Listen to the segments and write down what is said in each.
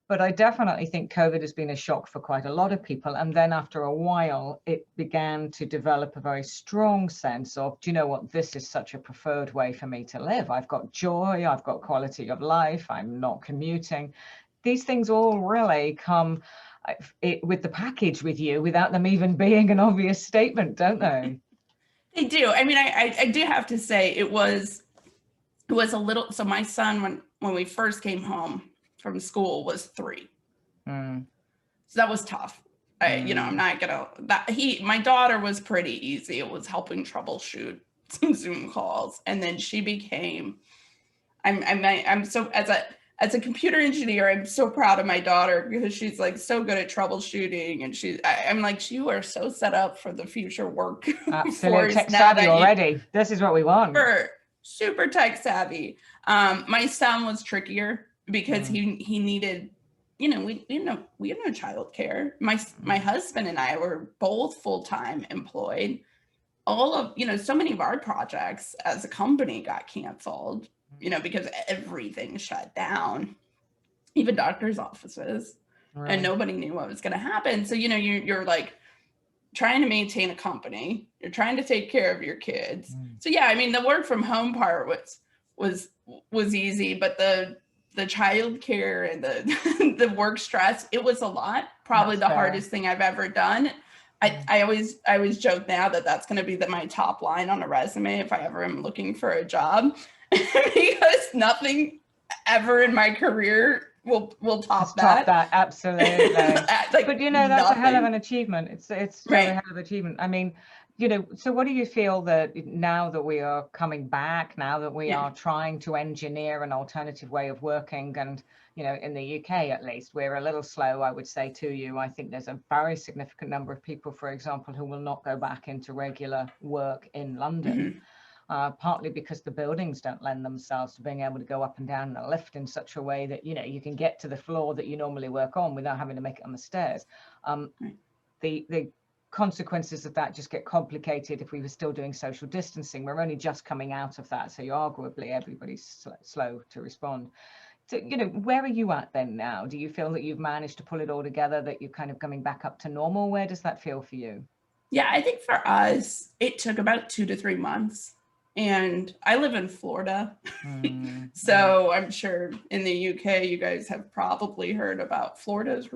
But I definitely think COVID has been a shock for quite a lot of people. And then after a while, it began to develop a very strong sense of, do you know what, this is such a preferred way for me to live. I've got joy, I've got quality of life, I'm not commuting. These things all really come with the package with you without them even being an obvious statement, don't they? They do. I mean, I do have to say it was a little, so my son, when we first came home from school, was 3. So that was tough. You know, I'm not gonna, my daughter was pretty easy. It was helping troubleshoot some Zoom calls. And then she became, I'm so, as a computer engineer, I'm so proud of my daughter because she's like so good at troubleshooting, and I'm like, you are so set up for the future work. Absolutely, tech savvy already. This is what we want. Super tech savvy. My son was trickier because he needed, you know, we had no childcare. My husband and I were both full-time employed. All of, you know, so many of our projects as a company got canceled, you know, because everything shut down, even doctors' offices, and nobody knew what was going to happen. So, you know, you're like trying to maintain a company, you're trying to take care of your kids. So yeah, I mean, the work from home part was easy, but the child care and the work stress, it was a lot. Probably the hardest thing I've ever done. I always joke now that that's going to be my top line on a resume if I ever am looking for a job, because nothing ever in my career will top that. Absolutely. But you know, that's a hell of an achievement. It's a hell of an achievement. I mean, you know, so what do you feel that now that we are coming back, now that we are trying to engineer an alternative way of working, and, you know, in the UK, at least, we're a little slow, I would say to you. I think there's a very significant number of people, for example, who will not go back into regular work in London. Partly because the buildings don't lend themselves to being able to go up and down in a lift in such a way that, you know, you can get to the floor that you normally work on without having to make it on the stairs. The consequences of that just get complicated if we were still doing social distancing. We're only just coming out of that, so arguably everybody's slow to respond. So, you know, where are you at then now? Do you feel that you've managed to pull it all together, that you're kind of coming back up to normal? Where does that feel for you? Yeah, I think for us, it took about 2 to 3 months. And I live in Florida. So I'm sure in the UK, you guys have probably heard about Florida's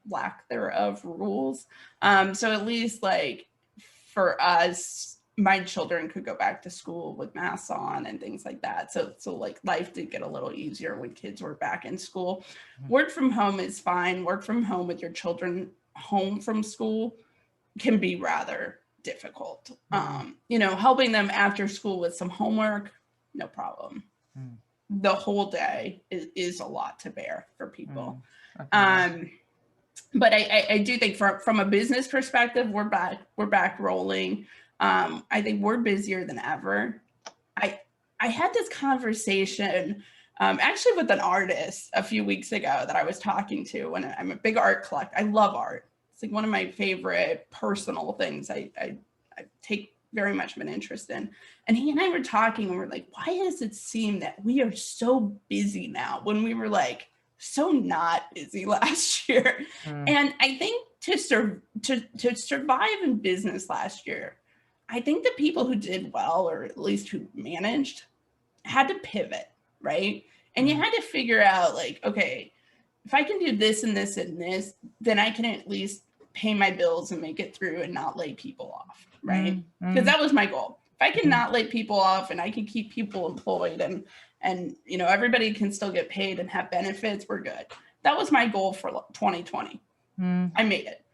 lack thereof rules. So at least like for us, my children could go back to school with masks on and things like that. So like life did get a little easier when kids were back in school. Work from home is fine. Work from home with your children home from school can be rather difficult. You know, helping them after school with some homework, no problem. The whole day is a lot to bear for people. But I do think from a business perspective, we're back rolling. I think we're busier than ever. I had this conversation actually with an artist a few weeks ago that I was talking to, and I'm a big art collector. I love art. It's like one of my favorite personal things I take very much of an interest in. And he and I were talking, and we're like, why does it seem that we are so busy now when we were like so not busy last year? And I think to survive in business last year, I think the people who did well, or at least who managed, had to pivot, right? And you had to figure out like, okay, if I can do this and this and this, then I can at least pay my bills and make it through and not lay people off, right? Because that was my goal. If I can not lay people off and I can keep people employed and you know, everybody can still get paid and have benefits, we're good. That was my goal for 2020. I made it.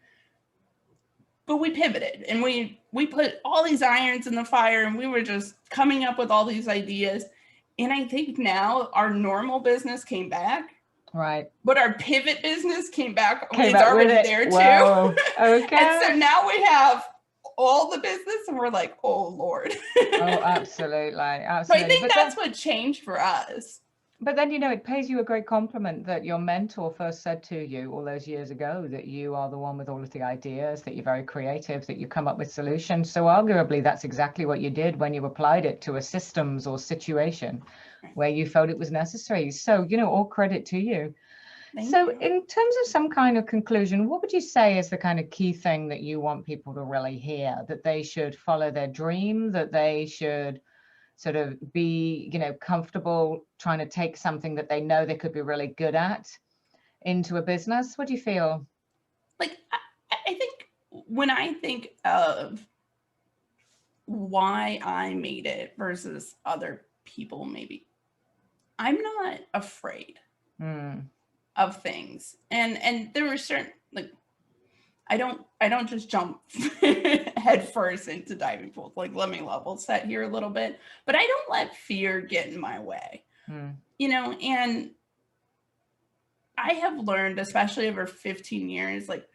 But we pivoted, and we put all these irons in the fire, and we were just coming up with all these ideas. And I think now our normal business came back. Right. But our pivot business came back. It's already there too. Whoa. Okay. And so now we have all the business, and we're like, oh Lord. Oh, absolutely. So I think that's what changed for us. But then, you know, it pays you a great compliment that your mentor first said to you all those years ago that you are the one with all of the ideas, that you're very creative, that you come up with solutions. So arguably, that's exactly what you did when you applied it to a systems or situation where you felt it was necessary. So, you know, all credit to you. So you. in terms of some kind of conclusion, what would you say is the kind of key thing that you want people to really hear? That they should follow their dream, that they should sort of be, comfortable trying to take something that they know they could be really good at into a business? What do you feel? Like, I think when I think of why I made it versus other people, maybe I'm not afraid of things. And there were certain, like, I don't just jump head first into diving pools. Like, let me level set here a little bit, but I don't let fear get in my way. And I have learned, especially over 15 years, like,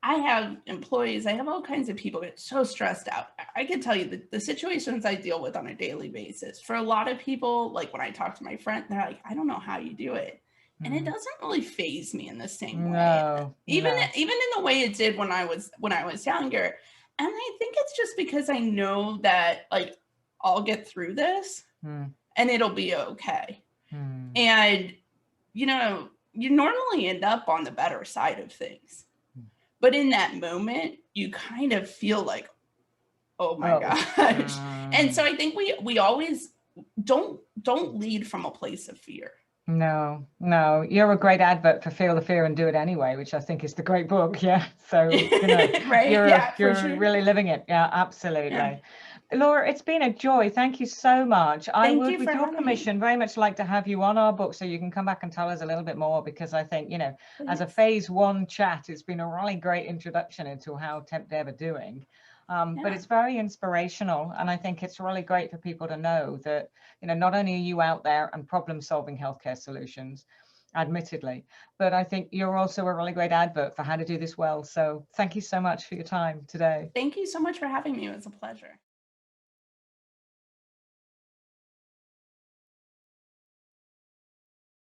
I have employees, I have all kinds of people get so stressed out. I can tell you the situations I deal with on a daily basis. For a lot of people, like when I talk to my friend, they're like, I don't know how you do it. And it doesn't really phase me in the same way. Even in the way it did when I was younger. And I think it's just because I know that, like, I'll get through this and it'll be okay. And you normally end up on the better side of things. But in that moment, you kind of feel like, oh my gosh. And so I think we always don't lead from a place of fear. No, you're a great advert for Feel the Fear and Do It Anyway, which I think is the great book. Yeah. So, right. you're Sure. really living it. Yeah, absolutely. Yeah. Laura, it's been a joy. Thank you so much. I would, with your permission, very much like to have you on our book so you can come back and tell us a little bit more, because I think, as a phase 1 chat, it's been a really great introduction into how Temp Dev are doing. But it's very inspirational. And I think it's really great for people to know that, not only are you out there and problem solving healthcare solutions, admittedly, but I think you're also a really great advert for how to do this well. So thank you so much for your time today. Thank you so much for having me. It was a pleasure.